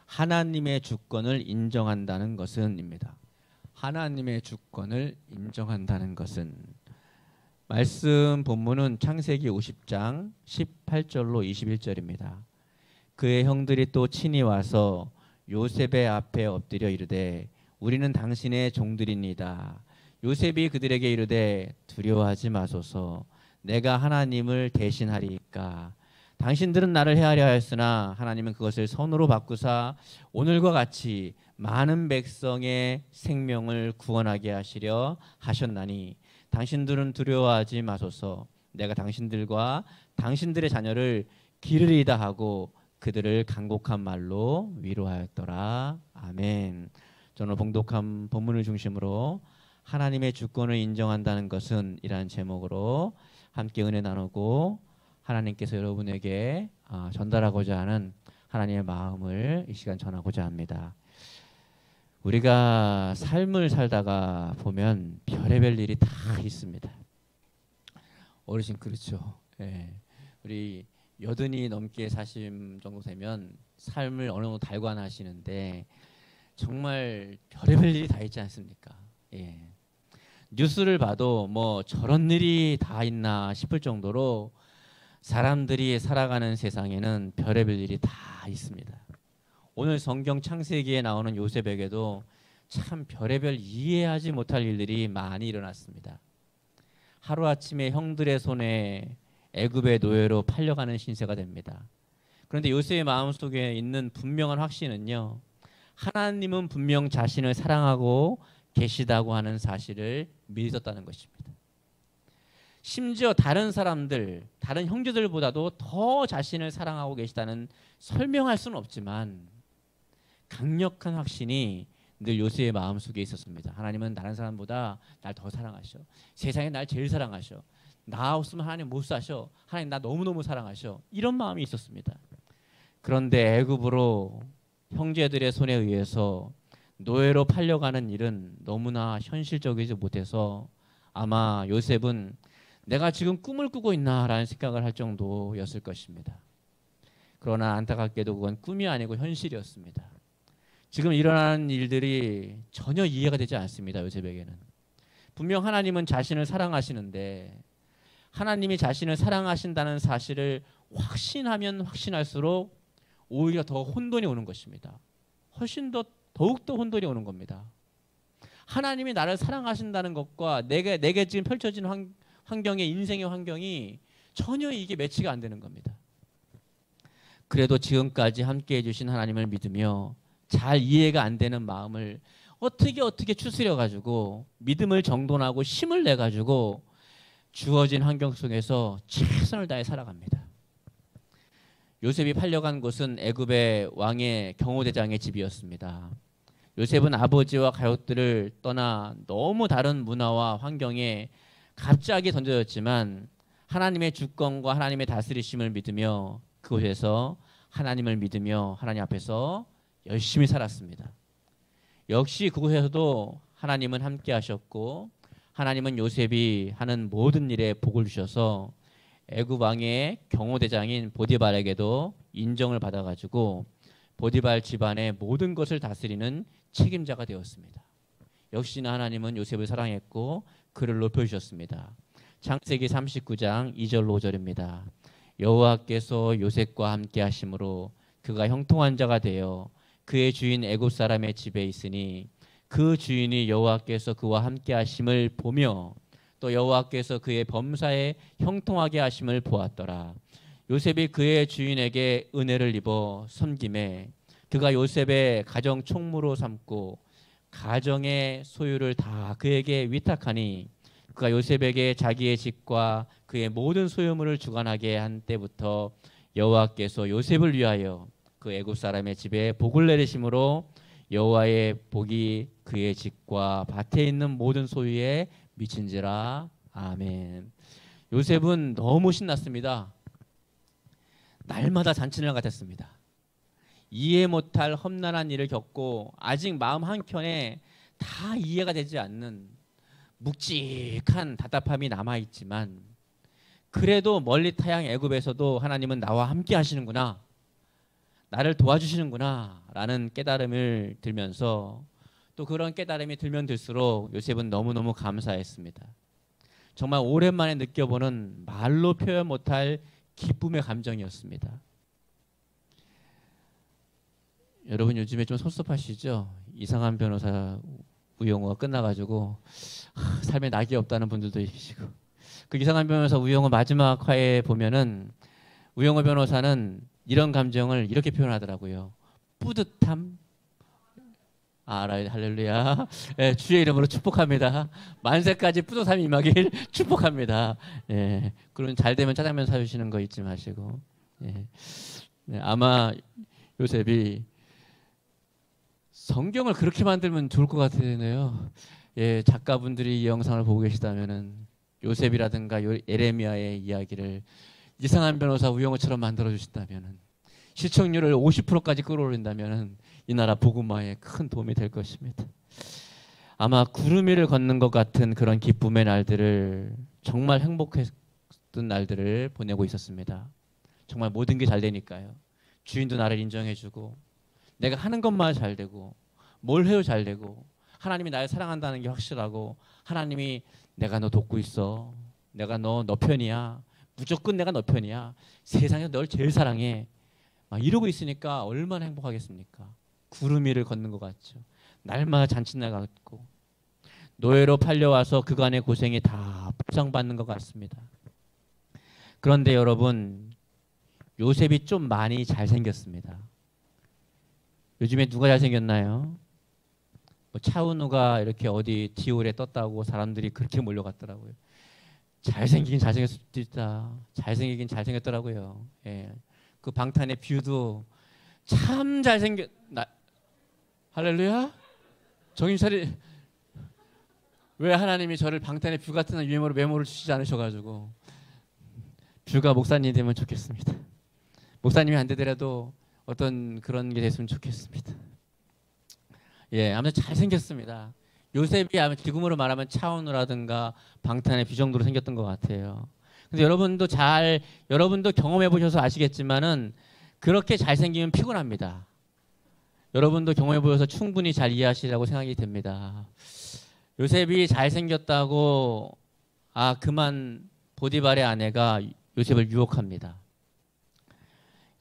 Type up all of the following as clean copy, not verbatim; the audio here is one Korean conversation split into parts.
하나님의 주권을 인정한다는 것은입니다. 하나님의 주권을 인정한다는 것은 말씀 본문은 창세기 50장 18절로 21절입니다. 그의 형들이 또 친히 와서 요셉의 앞에 엎드려 이르되 우리는 당신의 종들입니다. 요셉이 그들에게 이르되 두려워하지 마소서 내가 하나님을 대신하리이까 당신들은 나를 해하려 하였으나 하나님은 그것을 선으로 바꾸사 오늘과 같이 많은 백성의 생명을 구원하게 하시려 하셨나니 당신들은 두려워하지 마소서 내가 당신들과 당신들의 자녀를 기르리이다 하고 그들을 간곡한 말로 위로하였더라. 아멘. 저는 봉독한 본문을 중심으로 하나님의 주권을 인정한다는 것은 이라는 제목으로 함께 은혜 나누고 하나님께서 여러분에게 전달하고자 하는 하나님의 마음을 이 시간 전하고자 합니다. 우리가 삶을 살다가 보면 별의별 일이 다 있습니다. 어르신 그렇죠. 예. 우리 80이 넘게 사심 정도 되면 삶을 어느 정도 달관하시는데 정말 별의별 일이 다 있지 않습니까? 예. 뉴스를 봐도 뭐 저런 일이 다 있나 싶을 정도로 사람들이 살아가는 세상에는 별의별 일이 다 있습니다. 오늘 성경 창세기에 나오는 요셉에게도 참 별의별 이해하지 못할 일들이 많이 일어났습니다. 하루아침에 형들의 손에 애굽의 노예로 팔려가는 신세가 됩니다. 그런데 요셉의 마음속에 있는 분명한 확신은요. 하나님은 분명 자신을 사랑하고 계시다고 하는 사실을 믿었다는 것입니다. 심지어 다른 사람들, 다른 형제들보다도 더 자신을 사랑하고 계시다는 설명할 수는 없지만 강력한 확신이 늘 요셉의 마음속에 있었습니다. 하나님은 다른 사람보다 날 더 사랑하셔. 세상에 날 제일 사랑하셔. 나 없으면 하나님 못 사셔. 하나님 나 너무너무 사랑하셔. 이런 마음이 있었습니다. 그런데 애굽으로 형제들의 손에 의해서 노예로 팔려가는 일은 너무나 현실적이지 못해서 아마 요셉은 내가 지금 꿈을 꾸고 있나 라는 생각을 할 정도였을 것입니다. 그러나 안타깝게도 그건 꿈이 아니고 현실이었습니다. 지금 일어나는 일들이 전혀 이해가 되지 않습니다. 요셉에게는. 분명 하나님은 자신을 사랑하시는데 하나님이 자신을 사랑하신다는 사실을 확신하면 확신할수록 오히려 더 혼돈이 오는 것입니다. 훨씬 더욱더 혼돈이 오는 겁니다. 하나님이 나를 사랑하신다는 것과 내게 지금 펼쳐진 환경의 인생의 환경이 전혀 이게 매치가 안 되는 겁니다. 그래도 지금까지 함께해 주신 하나님을 믿으며 잘 이해가 안 되는 마음을 어떻게 추스려 가지고 믿음을 정돈하고 힘을 내 가지고 주어진 환경 속에서 최선을 다해 살아갑니다. 요셉이 팔려간 곳은 애굽의 왕의 경호대장의 집이었습니다. 요셉은 아버지와 가족들을 떠나 너무 다른 문화와 환경에 갑자기 던져졌지만 하나님의 주권과 하나님의 다스리심을 믿으며 그곳에서 하나님을 믿으며 하나님 앞에서 열심히 살았습니다. 역시 그곳에서도 하나님은 함께 하셨고 하나님은 요셉이 하는 모든 일에 복을 주셔서 애굽 왕의 경호대장인 보디발에게도 인정을 받아가지고 보디발 집안의 모든 것을 다스리는 책임자가 되었습니다. 역시나 하나님은 요셉을 사랑했고 그를 높여주셨습니다. 창세기 39장 2절로 5절입니다. 여호와께서 요셉과 함께 하심으로 그가 형통한 자가 되어 그의 주인 애굽 사람의 집에 있으니 그 주인이 여호와께서 그와 함께 하심을 보며 또 여호와께서 그의 범사에 형통하게 하심을 보았더라. 요셉이 그의 주인에게 은혜를 입어 섬김에 그가 요셉의 가정 총무로 삼고 가정의 소유를 다 그에게 위탁하니 그가 요셉에게 자기의 집과 그의 모든 소유물을 주관하게 한 때부터 여호와께서 요셉을 위하여 그 애굽 사람의 집에 복을 내리심으로 여호와의 복이 그의 집과 밭에 있는 모든 소유에 미친지라. 아멘. 요셉은 너무 신났습니다. 날마다 잔치날 같았습니다. 이해 못할 험난한 일을 겪고 아직 마음 한켠에 다 이해가 되지 않는 묵직한 답답함이 남아있지만 그래도 멀리 타양 애굽에서도 하나님은 나와 함께 하시는구나. 나를 도와주시는구나 라는 깨달음을 들면서 또 그런 깨달음이 들면 들수록 요셉은 너무너무 감사했습니다. 정말 오랜만에 느껴보는 말로 표현 못할 기쁨의 감정이었습니다. 여러분 요즘에 좀 섭섭하시죠? 이상한 변호사 우영우가 끝나가지고 삶에 낙이 없다는 분들도 계시고, 그 이상한 변호사 우영우 마지막 화에 보면은 우영우 변호사는 이런 감정을 이렇게 표현하더라고요. 뿌듯함. 할렐루야. 예, 주의 이름으로 축복합니다. 만세까지 뿌듯함이 임하길 축복합니다. 예, 그런 잘 되면 짜장면 사주시는 거 잊지 마시고. 예, 네, 아마 요셉이 성경을 그렇게 만들면 좋을 것 같으네요. 예, 작가분들이 이 영상을 보고 계시다면은 요셉이라든가 예레미야의 이야기를 이상한 변호사 우영우처럼 만들어 주신다면은, 시청률을 50%까지 끌어올린다면은 이 나라 복음화에 큰 도움이 될 것입니다. 아마 구름 위를 걷는 것 같은 그런 기쁨의 날들을, 정말 행복했던 날들을 보내고 있었습니다. 정말 모든 게 잘 되니까요. 주인도 나를 인정해주고, 내가 하는 것만 잘 되고, 뭘 해도 잘 되고, 하나님이 나를 사랑한다는 게 확실하고, 하나님이 내가 너 돕고 있어, 내가 너 편이야, 무조건 내가 너 편이야, 세상에서 널 제일 사랑해, 막 이러고 있으니까 얼마나 행복하겠습니까? 구름 위를 걷는 것 같죠. 날마다 잔칫날 같고, 노예로 팔려와서 그간의 고생이 다 보상받는 것 같습니다. 그런데 여러분, 요셉이 좀 많이 잘생겼습니다. 요즘에 누가 잘생겼나요? 뭐 차은우가 이렇게 어디 디올에 떴다고 사람들이 그렇게 몰려갔더라고요. 잘생기긴 잘생겼을 수도 있다. 잘생기긴 잘생겼더라고요. 예. 그 방탄의 뷰도 참 할렐루야? 정신 차리. 왜 하나님이 저를 방탄의 뷰 같은 유행어로 메모를 주시지 않으셔가지고. 뷰가 목사님이 되면 좋겠습니다. 목사님이 안 되더라도 어떤 그런 게 됐으면 좋겠습니다. 예, 아무튼 잘생겼습니다. 요셉이 아마 지금으로 말하면 차은우라든가 방탄의 뷰 정도로 생겼던 것 같아요. 근데 여러분도 경험해 보셔서 아시겠지만은 그렇게 잘생기면 피곤합니다. 여러분도 경험해 보셔서 충분히 잘 이해하시라고 생각이 됩니다. 요셉이 잘생겼다고 그만 보디발의 아내가 요셉을 유혹합니다.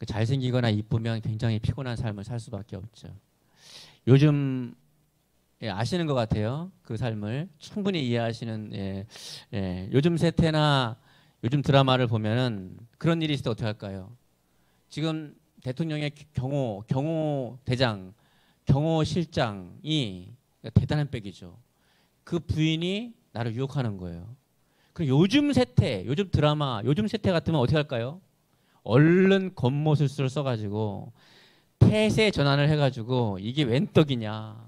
잘생기거나 이쁘면 굉장히 피곤한 삶을 살 수밖에 없죠. 요즘 아시는 것 같아요. 그 삶을 충분히 이해하시는 요즘 세태나 요즘 드라마를 보면은 그런 일이 있을 때 어떻게 할까요? 지금 대통령의 경호 대장, 경호 실장이 대단한 빽이죠. 그 부인이 나를 유혹하는 거예요. 그럼 요즘 세태, 요즘 드라마, 요즘 세태 같으면 어떻게 할까요? 얼른 겉모술수를 써가지고 폐쇄 전환을 해가지고 이게 웬 떡이냐,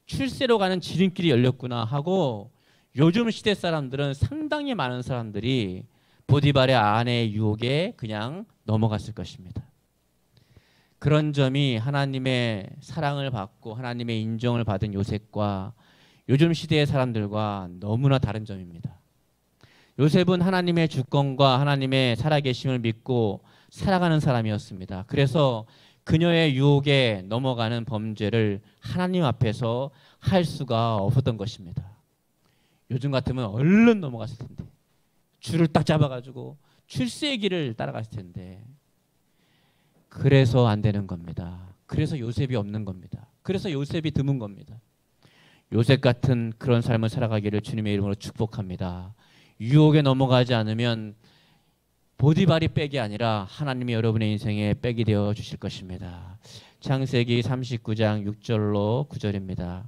출세로 가는 지름길이 열렸구나 하고, 요즘 시대 사람들은 상당히 많은 사람들이 보디발의 아내의 유혹에 그냥 넘어갔을 것입니다. 그런 점이 하나님의 사랑을 받고 하나님의 인정을 받은 요셉과 요즘 시대의 사람들과 너무나 다른 점입니다. 요셉은 하나님의 주권과 하나님의 살아계심을 믿고 살아가는 사람이었습니다. 그래서 그녀의 유혹에 넘어가는 범죄를 하나님 앞에서 할 수가 없었던 것입니다. 요즘 같으면 얼른 넘어갔을 텐데, 줄을 딱 잡아가지고 출세의 길을 따라갔을 텐데, 그래서 안 되는 겁니다. 그래서 요셉이 없는 겁니다. 그래서 요셉이 드문 겁니다. 요셉 같은 그런 삶을 살아가기를 주님의 이름으로 축복합니다. 유혹에 넘어가지 않으면 보디발이 빽이 아니라 하나님이 여러분의 인생에 빽이 되어 주실 것입니다. 창세기 39장 6절로 9절입니다.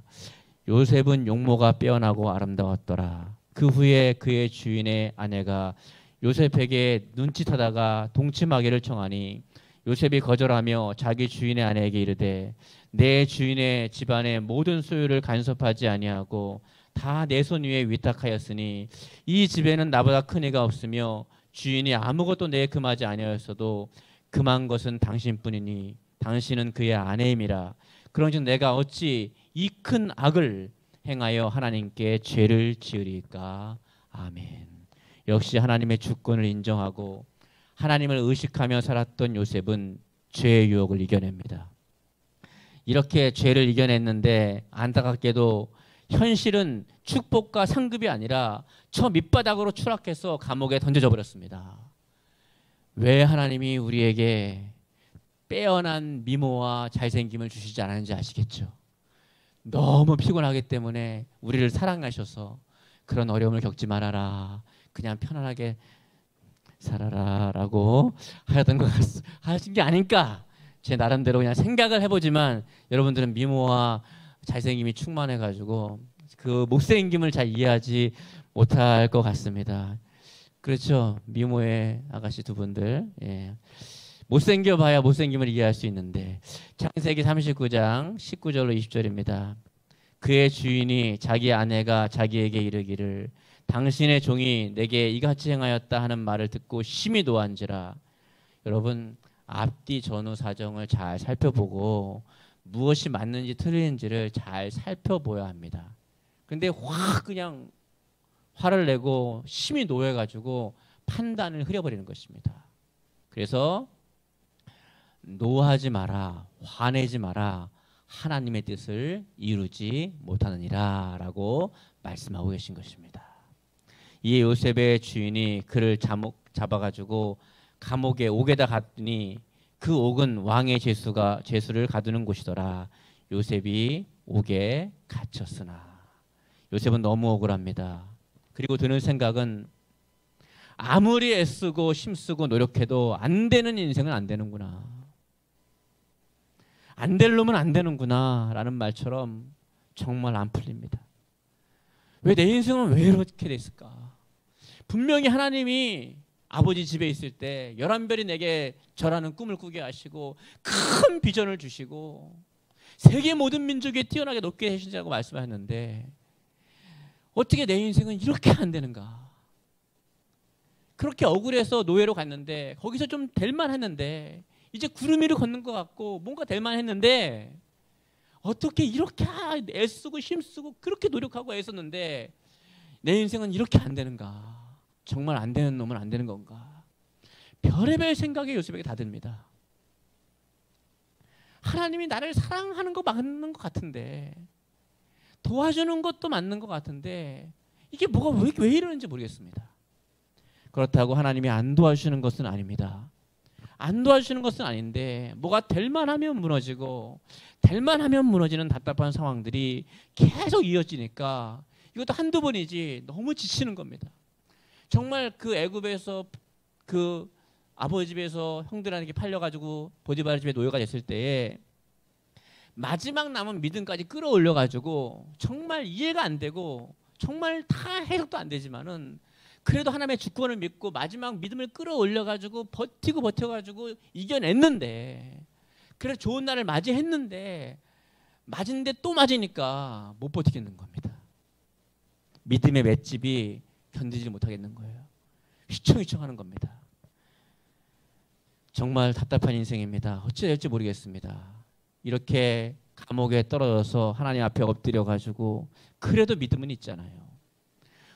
요셉은 용모가 빼어나고 아름다웠더라. 그 후에 그의 주인의 아내가 요셉에게 눈짓하다가 동침하기를 청하니 요셉이 거절하며 자기 주인의 아내에게 이르되 내 주인의 집안의 모든 소유를 간섭하지 아니하고 다 내 손 위에 위탁하였으니 이 집에는 나보다 큰 이가 없으며 주인이 아무것도 내게 금하지 아니하였어도 금한 것은 당신뿐이니 당신은 그의 아내임이라. 그런즉 내가 어찌 이 큰 악을 행하여 하나님께 죄를 지으리까. 아멘. 역시 하나님의 주권을 인정하고 하나님을 의식하며 살았던 요셉은 죄의 유혹을 이겨냅니다. 이렇게 죄를 이겨냈는데 안타깝게도 현실은 축복과 상급이 아니라 저 밑바닥으로 추락해서 감옥에 던져져 버렸습니다. 왜 하나님이 우리에게 빼어난 미모와 잘생김을 주시지 않았는지 아시겠죠? 너무 피곤하기 때문에 우리를 사랑하셔서 그런 어려움을 겪지 말아라, 그냥 편안하게 살아라 라고 하신 게 아닐까, 제 나름대로 그냥 생각을 해보지만 여러분들은 미모와 잘생김이 충만해가지고 그 못생김을 잘 이해하지 못할 것 같습니다. 그렇죠? 미모의 아가씨 두 분들, 예. 못생겨봐야 못생김을 이해할 수 있는데, 창세기 39장 19절로 20절입니다. 그의 주인이 자기 아내가 자기에게 이르기를 당신의 종이 내게 이같이 행하였다 하는 말을 듣고 심히 노한지라. 여러분, 앞뒤 전후 사정을 잘 살펴보고 무엇이 맞는지 틀린지를 잘 살펴보아야 합니다. 근데 확 그냥 화를 내고 심히 노해가지고 판단을 흐려버리는 것입니다. 그래서 노하지 마라, 화내지 마라, 하나님의 뜻을 이루지 못하느니라 라고 말씀하고 계신 것입니다. 이에 요셉의 주인이 그를 잡아가지고 감옥에 옥에다 갔더니 그 옥은 왕의 죄수를 가두는 곳이더라. 요셉이 옥에 갇혔으나. 요셉은 너무 억울합니다. 그리고 드는 생각은 아무리 애쓰고 힘쓰고 노력해도 안 되는 인생은 안 되는구나, 안 될 놈은 안 되는구나 라는 말처럼 정말 안 풀립니다. 왜 내 인생은 왜 이렇게 됐을까? 분명히 하나님이 아버지 집에 있을 때 11별이 내게 절하는 꿈을 꾸게 하시고 큰 비전을 주시고 세계 모든 민족에 뛰어나게 높게 해주신다고 말씀하셨는데 어떻게 내 인생은 이렇게 안 되는가? 그렇게 억울해서 노예로 갔는데 거기서 좀 될만 했는데 이제 구름 위를 걷는 것 같고 뭔가 될만 했는데 어떻게 이렇게 애쓰고 힘쓰고 그렇게 노력하고 애썼는데 내 인생은 이렇게 안 되는가? 정말 안 되는 놈은 안 되는 건가? 별의별 생각이 요셉에게 다 듭니다. 하나님이 나를 사랑하는 거 맞는 것 같은데, 도와주는 것도 맞는 것 같은데 이게 뭐가 왜 이러는지 모르겠습니다. 그렇다고 하나님이 안 도와주시는 것은 아닙니다. 안 도와주시는 것은 아닌데 뭐가 될만하면 무너지고 될만하면 무너지는 답답한 상황들이 계속 이어지니까 이것도 한두 번이지 너무 지치는 겁니다. 정말 그 애굽에서 그 아버지 집에서 형들한테 팔려가지고 보디발 집에 노예가 됐을 때에 마지막 남은 믿음까지 끌어올려가지고 정말 이해가 안 되고 정말 다 해석도 안 되지만은 그래도 하나님의 주권을 믿고 마지막 믿음을 끌어올려가지고 버텨가지고 이겨냈는데, 그래 좋은 날을 맞이했는데 맞은데 또 맞으니까 못 버티겠는 겁니다. 믿음의 맷집이 견디지 못하겠는 거예요. 휘청휘청하는 겁니다. 정말 답답한 인생입니다. 어찌 될지 모르겠습니다. 이렇게 감옥에 떨어져서 하나님 앞에 엎드려가지고 그래도 믿음은 있잖아요.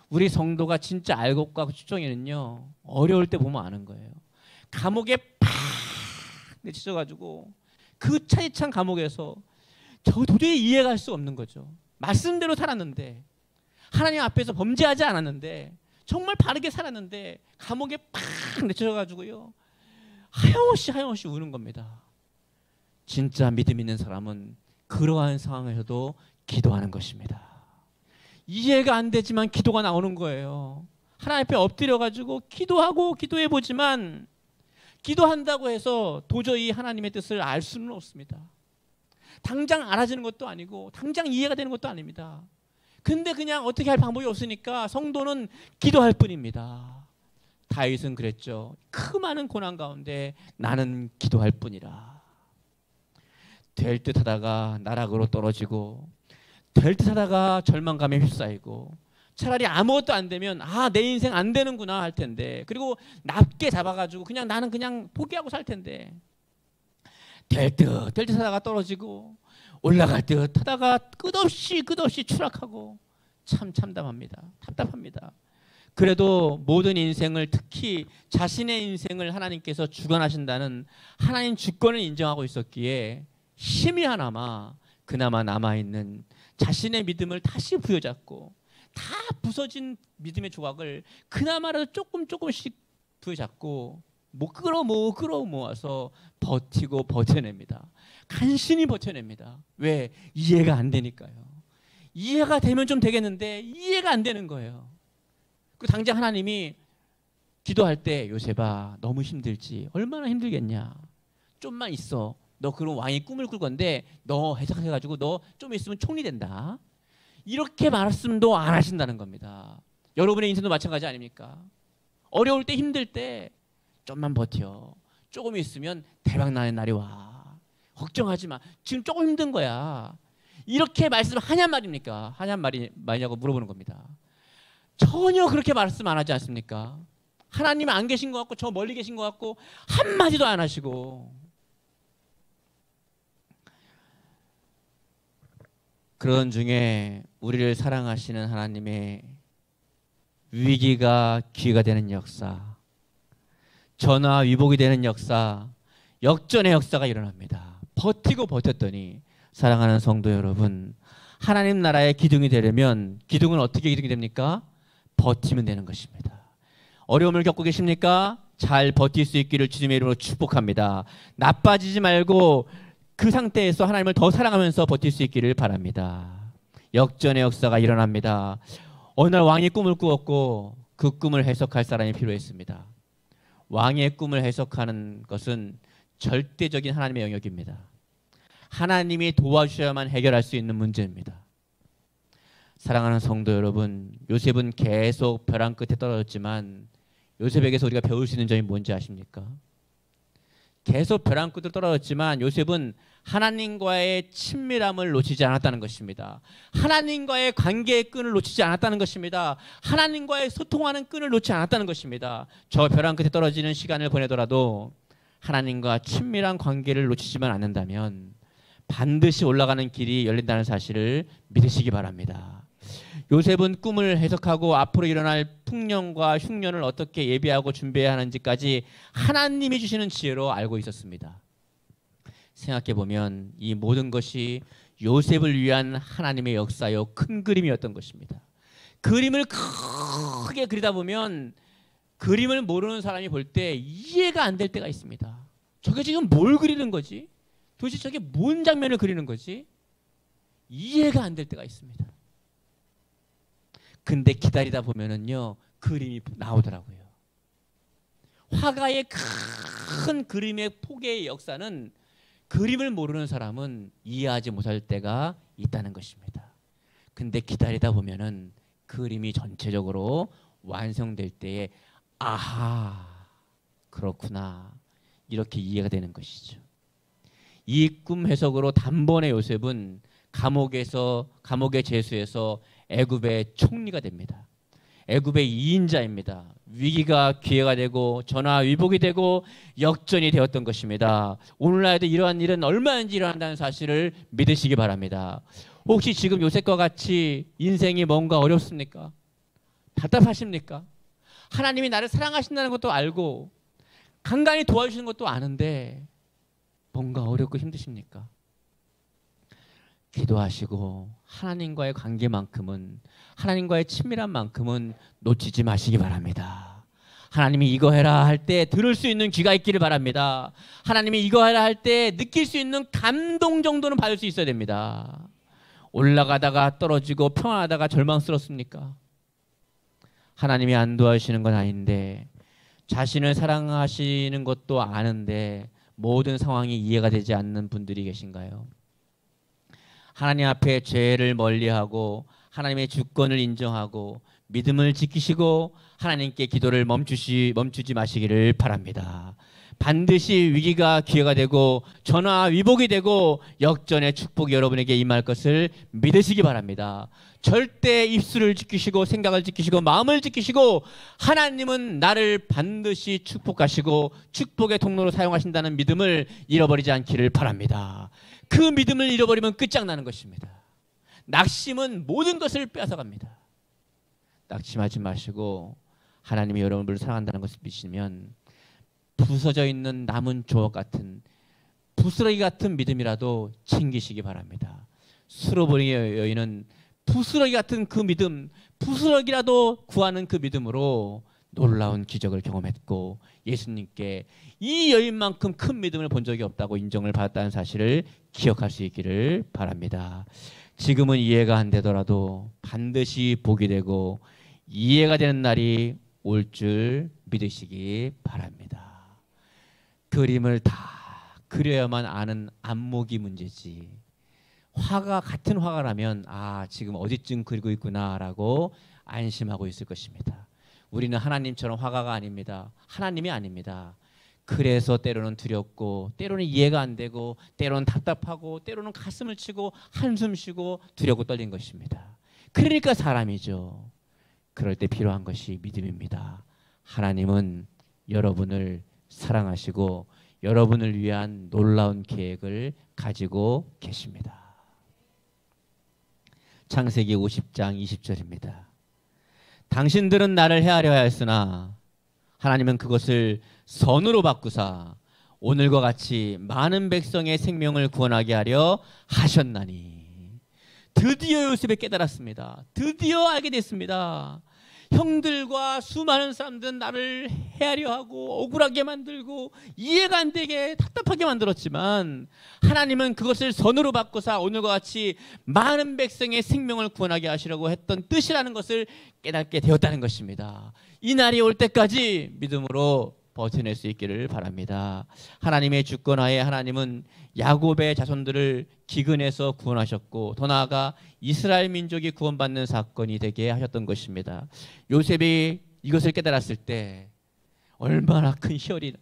우리 성도가 진짜 알곡과 추종에는요, 어려울 때 보면 아는 거예요. 감옥에 팍 내치셔가지고 그 차디찬 감옥에서 저 도저히 이해할 수 없는 거죠. 말씀대로 살았는데, 하나님 앞에서 범죄하지 않았는데, 정말 바르게 살았는데 감옥에 팍 내쳐져가지고요 하염없이 우는 겁니다. 진짜 믿음 있는 사람은 그러한 상황에서도 기도하는 것입니다. 이해가 안 되지만 기도가 나오는 거예요. 하나님 앞에 엎드려가지고 기도하고 기도해보지만 기도한다고 해서 도저히 하나님의 뜻을 알 수는 없습니다. 당장 알아지는 것도 아니고 당장 이해가 되는 것도 아닙니다. 근데 그냥 어떻게 할 방법이 없으니까 성도는 기도할 뿐입니다. 다윗은 그랬죠. 그 많은 고난 가운데 나는 기도할 뿐이라. 될 듯 하다가 나락으로 떨어지고, 될 듯 하다가 절망감에 휩싸이고, 차라리 아무것도 안 되면 내 인생 안 되는구나 할 텐데, 그리고 낮게 잡아가지고 그냥 나는 그냥 포기하고 살 텐데, 될 듯 하다가 떨어지고 올라갈 듯 하다가 끝없이 추락하고 참 답답합니다. 그래도 모든 인생을, 특히 자신의 인생을 하나님께서 주관하신다는 하나님 주권을 인정하고 있었기에 희미하나마 그나마 남아있는 자신의 믿음을 다시 부여잡고, 다 부서진 믿음의 조각을 그나마라도 조금씩 부여잡고 끌어모아서 버티고 버텨냅니다. 간신히 버텨냅니다. 왜? 이해가 안 되니까요. 이해가 되면 좀 되겠는데 이해가 안 되는 거예요. 그 당장 하나님이 기도할 때, 요셉아 너무 힘들지, 얼마나 힘들겠냐, 좀만 있어, 너 그럼 왕이 꿈을 꿀 건데 너 해석해가지고 너 좀 있으면 총리 된다, 이렇게 말씀도 안 하신다는 겁니다. 여러분의 인생도 마찬가지 아닙니까? 어려울 때, 힘들 때 좀만 버텨, 조금 있으면 대박 나는 날이 와, 걱정하지 마, 지금 조금 힘든 거야, 이렇게 말씀하냔 말입니까? 하냔 말이냐고 물어보는 겁니다. 전혀 그렇게 말씀 안 하지 않습니까? 하나님 안 계신 것 같고 저 멀리 계신 것 같고 한마디도 안 하시고. 그런 중에 우리를 사랑하시는 하나님의 위기가 기회가 되는 역사, 전화 위복이 되는 역사, 역전의 역사가 일어납니다. 버티고 버텼더니, 사랑하는 성도 여러분, 하나님 나라의 기둥이 되려면, 기둥은 어떻게 기둥이 됩니까? 버티면 되는 것입니다. 어려움을 겪고 계십니까? 잘 버틸 수 있기를 주님의 이름으로 축복합니다. 나빠지지 말고 그 상태에서 하나님을 더 사랑하면서 버틸 수 있기를 바랍니다. 역전의 역사가 일어납니다. 어느 날 왕이 꿈을 꾸었고 그 꿈을 해석할 사람이 필요했습니다. 왕의 꿈을 해석하는 것은 절대적인 하나님의 영역입니다. 하나님이 도와주셔야만 해결할 수 있는 문제입니다. 사랑하는 성도 여러분, 요셉은 계속 벼랑 끝에 떨어졌지만 요셉에게서 우리가 배울 수 있는 점이 뭔지 아십니까? 계속 벼랑 끝으로 떨어졌지만 요셉은 하나님과의 친밀함을 놓치지 않았다는 것입니다. 하나님과의 관계의 끈을 놓치지 않았다는 것입니다. 하나님과의 소통하는 끈을 놓지 않았다는 것입니다. 저 벼랑 끝에 떨어지는 시간을 보내더라도 하나님과 친밀한 관계를 놓치지만 않는다면 반드시 올라가는 길이 열린다는 사실을 믿으시기 바랍니다. 요셉은 꿈을 해석하고 앞으로 일어날 풍년과 흉년을 어떻게 예비하고 준비해야 하는지까지 하나님이 주시는 지혜로 알고 있었습니다. 생각해보면 이 모든 것이 요셉을 위한 하나님의 역사요, 큰 그림이었던 것입니다. 그림을 크게 그리다 보면 그림을 모르는 사람이 볼 때 이해가 안 될 때가 있습니다. 저게 지금 뭘 그리는 거지? 도대체 저게 뭔 장면을 그리는 거지? 이해가 안 될 때가 있습니다. 근데 기다리다 보면은요, 그림이 나오더라고요. 화가의 큰 그림의 폭의 역사는 그림을 모르는 사람은 이해하지 못할 때가 있다는 것입니다. 근데 기다리다 보면은 그림이 전체적으로 완성될 때에 아하, 그렇구나, 이렇게 이해가 되는 것이죠. 이 꿈 해석으로 단번에 요셉은 감옥의 제수에서 애굽의 총리가 됩니다. 애굽의 2인자입니다. 위기가 기회가 되고 전화위복이 되고 역전이 되었던 것입니다. 오늘날에도 이러한 일은 얼마든지 일어난다는 사실을 믿으시기 바랍니다. 혹시 지금 요셉과 같이 인생이 뭔가 어렵습니까? 답답하십니까? 하나님이 나를 사랑하신다는 것도 알고 간간히 도와주시는 것도 아는데 뭔가 어렵고 힘드십니까? 기도하시고 하나님과의 관계만큼은, 하나님과의 친밀함만큼은 놓치지 마시기 바랍니다. 하나님이 이거 해라 할 때 들을 수 있는 귀가 있기를 바랍니다. 하나님이 이거 해라 할 때 느낄 수 있는 감동 정도는 받을 수 있어야 됩니다. 올라가다가 떨어지고 평안하다가 절망스럽습니까? 하나님이 안 도와주시는 건 아닌데, 자신을 사랑하시는 것도 아는데 모든 상황이 이해가 되지 않는 분들이 계신가요? 하나님 앞에 죄를 멀리하고 하나님의 주권을 인정하고 믿음을 지키시고 하나님께 기도를 멈추지 마시기를 바랍니다. 반드시 위기가 기회가 되고 전화위복이 되고 역전의 축복이 여러분에게 임할 것을 믿으시기 바랍니다. 절대 입술을 지키시고 생각을 지키시고 마음을 지키시고 하나님은 나를 반드시 축복하시고 축복의 통로로 사용하신다는 믿음을 잃어버리지 않기를 바랍니다. 그 믿음을 잃어버리면 끝장나는 것입니다. 낙심은 모든 것을 뺏어갑니다. 낙심하지 마시고 하나님이 여러분을 사랑한다는 것을 믿으시면 부서져 있는 남은 조각 같은 부스러기 같은 믿음이라도 챙기시기 바랍니다. 수로보리의 여인은 부스러기 같은 그 믿음, 부스러기라도 구하는 그 믿음으로 놀라운 기적을 경험했고 예수님께 이 여인만큼 큰 믿음을 본 적이 없다고 인정을 받았다는 사실을 기억할 수 있기를 바랍니다. 지금은 이해가 안 되더라도 반드시 복이 되고 이해가 되는 날이 올 줄 믿으시기 바랍니다. 그림을 다 그려야만 아는 안목이 문제지, 화가 같은 화가라면 아 지금 어디쯤 그리고 있구나라고 안심하고 있을 것입니다. 우리는 하나님처럼 화가가 아닙니다. 하나님이 아닙니다. 그래서 때로는 두렵고 때로는 이해가 안 되고 때로는 답답하고 때로는 가슴을 치고 한숨 쉬고 두렵고 떨린 것입니다. 그러니까 사람이죠. 그럴 때 필요한 것이 믿음입니다. 하나님은 여러분을 사랑하시고 여러분을 위한 놀라운 계획을 가지고 계십니다. 창세기 50장 20절입니다. 당신들은 나를 헤아려 하였으나 하나님은 그것을 선으로 바꾸사 오늘과 같이 많은 백성의 생명을 구원하게 하려 하셨나니. 드디어 요셉이 깨달았습니다. 드디어 알게 됐습니다. 형들과 수많은 사람들은 나를 헤아려 하고 억울하게 만들고 이해가 안 되게 답답하게 만들었지만 하나님은 그것을 선으로 바꿔서 오늘과 같이 많은 백성의 생명을 구원하게 하시려고 했던 뜻이라는 것을 깨닫게 되었다는 것입니다. 이 날이 올 때까지 믿음으로 버텨낼 수 있기를 바랍니다. 하나님의 주권하에 하나님은 야곱의 자손들을 기근에서 구원하셨고 더 나아가 이스라엘 민족이 구원받는 사건이 되게 하셨던 것입니다. 요셉이 이것을 깨달았을 때 얼마나 큰 희열이,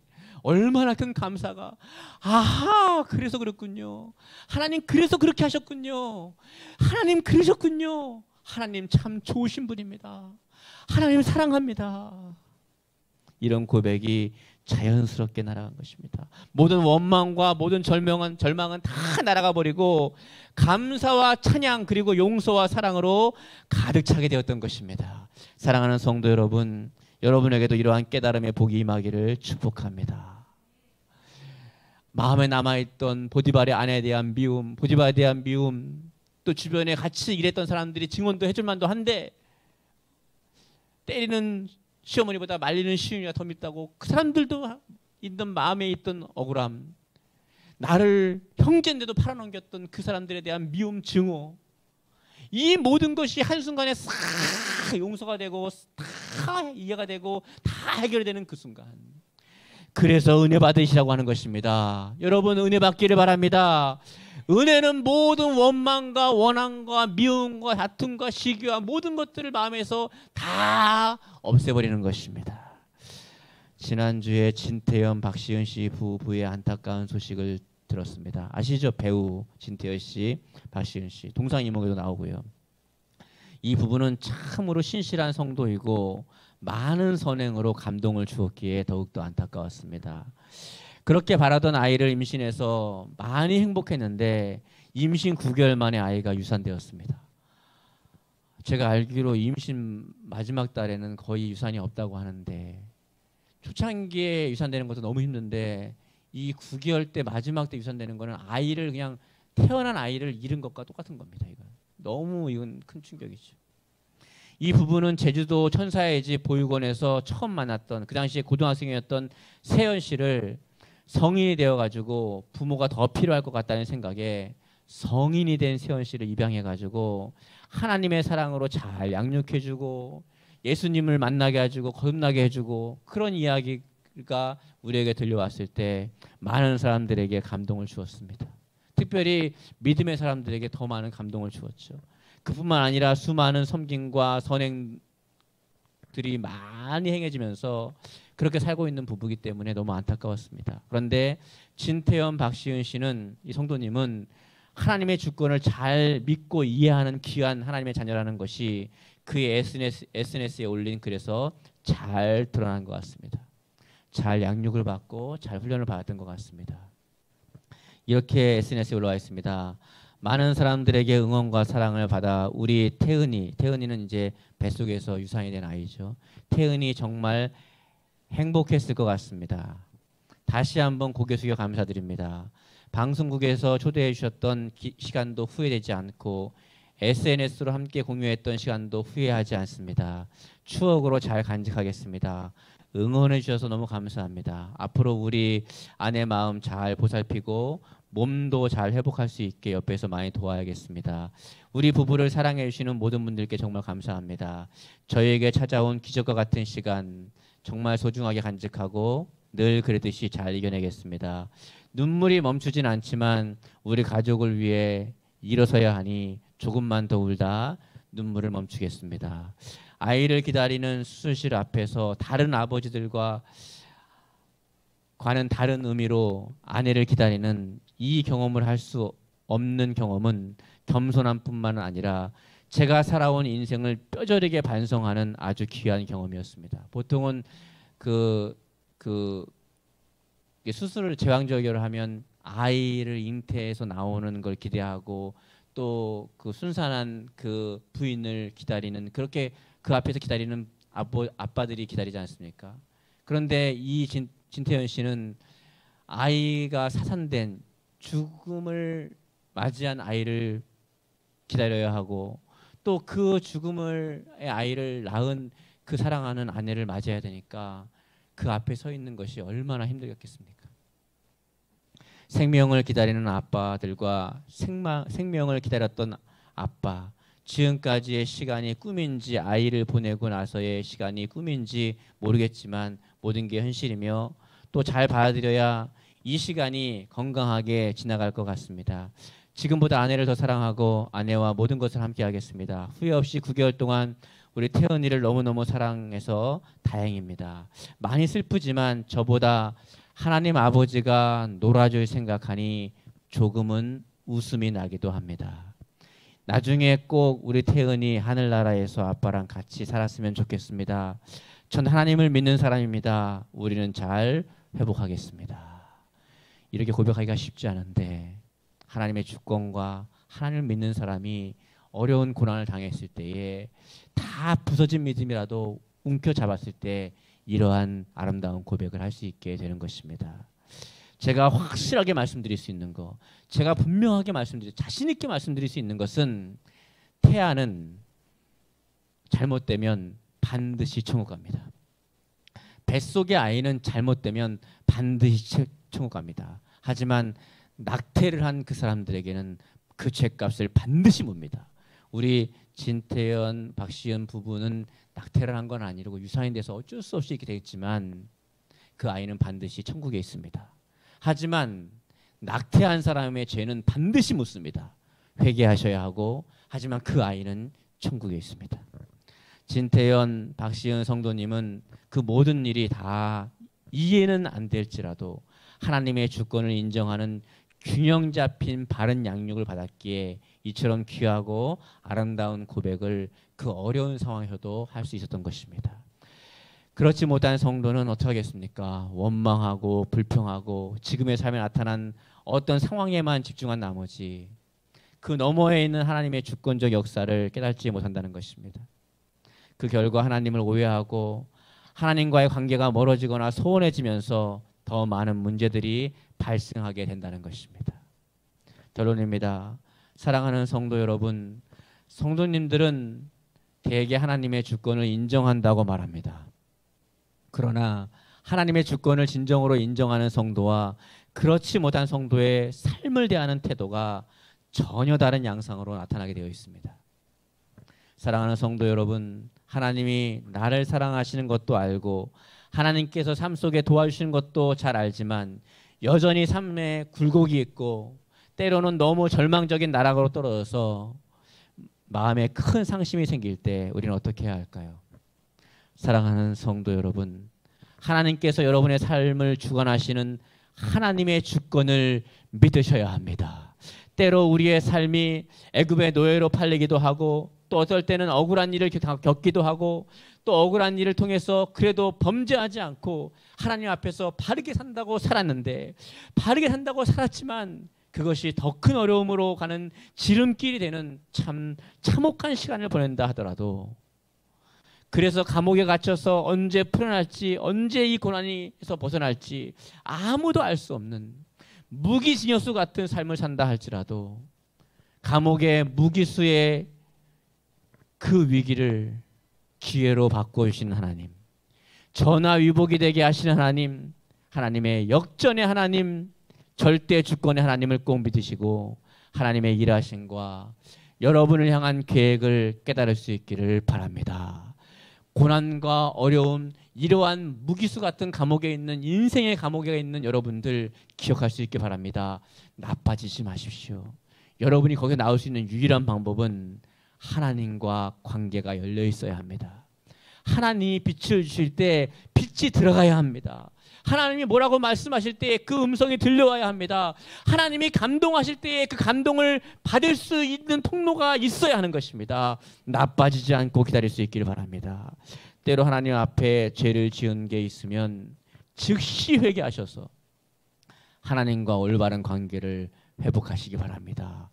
얼마나 큰 감사가, 아하 그래서 그렇군요. 하나님 그래서 그렇게 하셨군요. 하나님 그러셨군요. 하나님 참 좋으신 분입니다. 하나님 사랑합니다. 이런 고백이 자연스럽게 날아간 것입니다. 모든 원망과 모든 절망은 다 날아가 버리고 감사와 찬양 그리고 용서와 사랑으로 가득 차게 되었던 것입니다. 사랑하는 성도 여러분, 여러분에게도 이러한 깨달음의 복이 임하기를 축복합니다. 마음에 남아있던 보디발의 아내에 대한 미움, 보디발에 대한 미움, 또 주변에 같이 일했던 사람들이 증언도 해줄 만도 한데 때리는 시어머니보다 말리는 시어머니가 더 밉다고 그 사람들도 있던 마음에 있던 억울함, 나를 형제인데도 팔아넘겼던 그 사람들에 대한 미움, 증오, 이 모든 것이 한순간에 싹 용서가 되고 다 이해가 되고 다 해결되는 그 순간, 그래서 은혜 받으시라고 하는 것입니다. 여러분 은혜 받기를 바랍니다. 은혜는 모든 원망과 원한과 미움과 다툼과 시기와 모든 것들을 마음에서 다 없애버리는 것입니다. 지난주에 진태현 박시은 씨 부부의 안타까운 소식을 들었습니다. 아시죠? 배우 진태현 씨, 박시은 씨 동상이몽에도 나오고요. 이 부부는 참으로 신실한 성도이고 많은 선행으로 감동을 주었기에 더욱더 안타까웠습니다. 그렇게 바라던 아이를 임신해서 많이 행복했는데 임신 9개월 만에 아이가 유산되었습니다. 제가 알기로 임신 마지막 달에는 거의 유산이 없다고 하는데 초창기에 유산되는 것도 너무 힘든데 이 9개월 때 마지막 때 유산되는 거는 아이를 그냥 태어난 아이를 잃은 것과 똑같은 겁니다. 이건 큰 충격이죠. 이 부부는 제주도 천사의 집 보육원에서 처음 만났던 그 당시에 고등학생이었던 세연 씨를 성인이 되어가지고 부모가 더 필요할 것 같다는 생각에 성인이 된 세연 씨를 입양해가지고 하나님의 사랑으로 잘 양육해주고 예수님을 만나게 해주고 거듭나게 해주고 그런 이야기가 우리에게 들려왔을 때 많은 사람들에게 감동을 주었습니다. 특별히 믿음의 사람들에게 더 많은 감동을 주었죠. 그뿐만 아니라 수많은 섬김과 선행들이 많이 행해지면서 그렇게 살고 있는 부부이기 때문에 너무 안타까웠습니다. 그런데 진태현 박시은 씨는, 이 성도님은 하나님의 주권을 잘 믿고 이해하는 귀한 하나님의 자녀라는 것이 그의 SNS에 올린 글에서 잘 드러난 것 같습니다. 잘 양육을 받고 잘 훈련을 받았던 것 같습니다. 이렇게 SNS에 올라와 있습니다. 많은 사람들에게 응원과 사랑을 받아 우리 태은이는 이제 뱃속에서 유산이 된 아이죠. 태은이 정말 행복했을 것 같습니다. 다시 한번 고개 숙여 감사드립니다. 방송국에서 초대해 주셨던 시간도 후회되지 않고 SNS로 함께 공유했던 시간도 후회하지 않습니다. 추억으로 잘 간직하겠습니다. 응원해 주셔서 너무 감사합니다. 앞으로 우리 아내 마음 잘 보살피고 몸도 잘 회복할 수 있게 옆에서 많이 도와야겠습니다. 우리 부부를 사랑해 주시는 모든 분들께 정말 감사합니다. 저희에게 찾아온 기적과 같은 시간 정말 소중하게 간직하고 늘 그랬듯이 잘 이겨내겠습니다. 눈물이 멈추진 않지만 우리 가족을 위해 일어서야 하니 조금만 더 울다 눈물을 멈추겠습니다. 아이를 기다리는 수술실 앞에서 다른 아버지들과 과는 다른 의미로 아내를 기다리는 이 경험을 할 수 없는 경험은 겸손함뿐만 아니라 제가 살아온 인생을 뼈저리게 반성하는 아주 귀한 경험이었습니다. 보통은 수술을 제왕절개를 하면 아이를 잉태해서 나오는 걸 기대하고 또 그 순산한 그 부인을 기다리는 그렇게 그 앞에서 기다리는 아빠들이 기다리지 않습니까? 그런데 이 진태현 씨는 아이가 사산된 죽음을 맞이한 아이를 기다려야 하고 또 그 죽음의 아이를 낳은 그 사랑하는 아내를 맞이해야 되니까 그 앞에 서 있는 것이 얼마나 힘들겠습니까? 생명을 기다리는 아빠들과 생명을 기다렸던 아빠, 지금까지의 시간이 꿈인지 아이를 보내고 나서의 시간이 꿈인지 모르겠지만 모든 게 현실이며 또 잘 받아들여야 이 시간이 건강하게 지나갈 것 같습니다. 지금보다 아내를 더 사랑하고 아내와 모든 것을 함께 하겠습니다. 후회 없이 9개월 동안 우리 태은이를 너무너무 사랑해서 다행입니다. 많이 슬프지만 저보다 하나님 아버지가 놀아줄 생각하니 조금은 웃음이 나기도 합니다. 나중에 꼭 우리 태은이 하늘나라에서 아빠랑 같이 살았으면 좋겠습니다. 전 하나님을 믿는 사람입니다. 우리는 잘 회복하겠습니다. 이렇게 고백하기가 쉽지 않은데 하나님의 주권과 하나님을 믿는 사람이 어려운 고난을 당했을 때에 다 부서진 믿음이라도 움켜잡았을 때 이러한 아름다운 고백을 할 수 있게 되는 것입니다. 제가 확실하게 말씀드릴 수 있는 거, 제가 분명하게 자신 있게 말씀드릴 수 있는 것은 태아는 잘못되면 반드시 천국 갑니다. 뱃속의 아이는 잘못되면 반드시 천국 갑니다. 하지만 낙태를 한 그 사람들에게는 그 죄값을 반드시 묻습니다. 우리 진태현, 박시은 부부는 낙태를 한 건 아니고 유산이 돼서 어쩔 수 없이 이렇게 되겠지만 그 아이는 반드시 천국에 있습니다. 하지만 낙태한 사람의 죄는 반드시 묻습니다. 회개하셔야 하고 하지만 그 아이는 천국에 있습니다. 진태현, 박시은 성도님은 그 모든 일이 다 이해는 안 될지라도 하나님의 주권을 인정하는 균형 잡힌 바른 양육을 받았기에 이처럼 귀하고 아름다운 고백을 그 어려운 상황에서도 할 수 있었던 것입니다. 그렇지 못한 성도는 어떻게 하겠습니까? 원망하고 불평하고 지금의 삶에 나타난 어떤 상황에만 집중한 나머지 그 너머에 있는 하나님의 주권적 역사를 깨닫지 못한다는 것입니다. 그 결과 하나님을 오해하고 하나님과의 관계가 멀어지거나 소원해지면서 더 많은 문제들이 발생하게 된다는 것입니다. 결론입니다. 사랑하는 성도 여러분, 성도님들은 대개 하나님의 주권을 인정한다고 말합니다. 그러나 하나님의 주권을 진정으로 인정하는 성도와 그렇지 못한 성도의 삶을 대하는 태도가 전혀 다른 양상으로 나타나게 되어 있습니다. 사랑하는 성도 여러분, 하나님이 나를 사랑하시는 것도 알고 하나님께서 삶 속에 도와주시는 것도 잘 알지만 여전히 삶에 굴곡이 있고 때로는 너무 절망적인 나락으로 떨어져서 마음에 큰 상심이 생길 때 우리는 어떻게 해야 할까요? 사랑하는 성도 여러분, 하나님께서 여러분의 삶을 주관하시는 하나님의 주권을 믿으셔야 합니다. 때로 우리의 삶이 애굽의 노예로 팔리기도 하고 또 어떨 때는 억울한 일을 겪기도 하고 또 억울한 일을 통해서 그래도 범죄하지 않고 하나님 앞에서 바르게 산다고 살았는데 바르게 산다고 살았지만 그것이 더 큰 어려움으로 가는 지름길이 되는 참 참혹한 시간을 보낸다 하더라도, 그래서 감옥에 갇혀서 언제 풀어날지, 언제 이 고난에서 벗어날지 아무도 알 수 없는 무기징역수 같은 삶을 산다 할지라도, 감옥의 무기수의 그 위기를 기회로 바꿔주시는 하나님, 전화위복이 되게 하시는 하나님, 하나님의 역전의 하나님, 절대 주권의 하나님을 꼭 믿으시고 하나님의 일하심과 여러분을 향한 계획을 깨달을 수 있기를 바랍니다. 고난과 어려움, 이러한 무기수 같은 감옥에 있는, 인생의 감옥에 있는 여러분들 기억할 수 있기 바랍니다. 나빠지지 마십시오. 여러분이 거기에 나올 수 있는 유일한 방법은 하나님과 관계가 열려 있어야 합니다. 하나님이 빛을 주실 때 빛이 들어가야 합니다. 하나님이 뭐라고 말씀하실 때 그 음성이 들려와야 합니다. 하나님이 감동하실 때 그 감동을 받을 수 있는 통로가 있어야 하는 것입니다. 나빠지지 않고 기다릴 수 있기를 바랍니다. 때로 하나님 앞에 죄를 지은 게 있으면 즉시 회개하셔서 하나님과 올바른 관계를 회복하시기 바랍니다.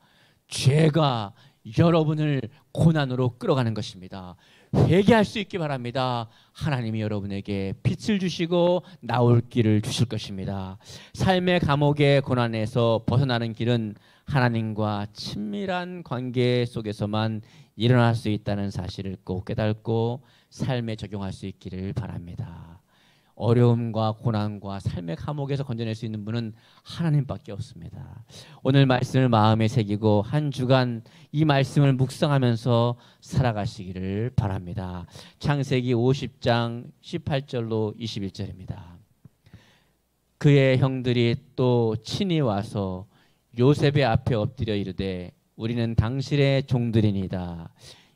죄가 여러분을 고난으로 끌어가는 것입니다. 회개할 수 있기 바랍니다. 하나님이 여러분에게 빛을 주시고 나올 길을 주실 것입니다. 삶의 감옥의 고난에서 벗어나는 길은 하나님과 친밀한 관계 속에서만 일어날 수 있다는 사실을 꼭 깨닫고 삶에 적용할 수 있기를 바랍니다. 어려움과 고난과 삶의 감옥에서 건져낼 수 있는 분은 하나님밖에 없습니다. 오늘 말씀을 마음에 새기고 한 주간 이 말씀을 묵상하면서 살아가시기를 바랍니다. 창세기 50장 18절로 21절입니다. 그의 형들이 또 친히 와서 요셉의 앞에 엎드려 이르되 우리는 당신의 종들이니이다.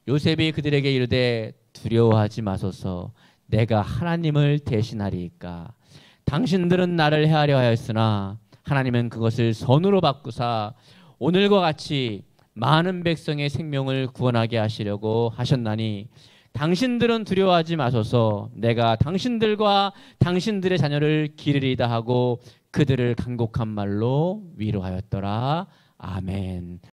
요셉이 그들에게 이르되 두려워하지 마소서. 내가 하나님을 대신하리이까. 당신들은 나를 해하려 하였으나 하나님은 그것을 선으로 바꾸사 오늘과 같이 많은 백성의 생명을 구원하게 하시려고 하셨나니 당신들은 두려워하지 마소서. 내가 당신들과 당신들의 자녀를 기르리이다 하고 그들을 간곡한 말로 위로하였더라. 아멘.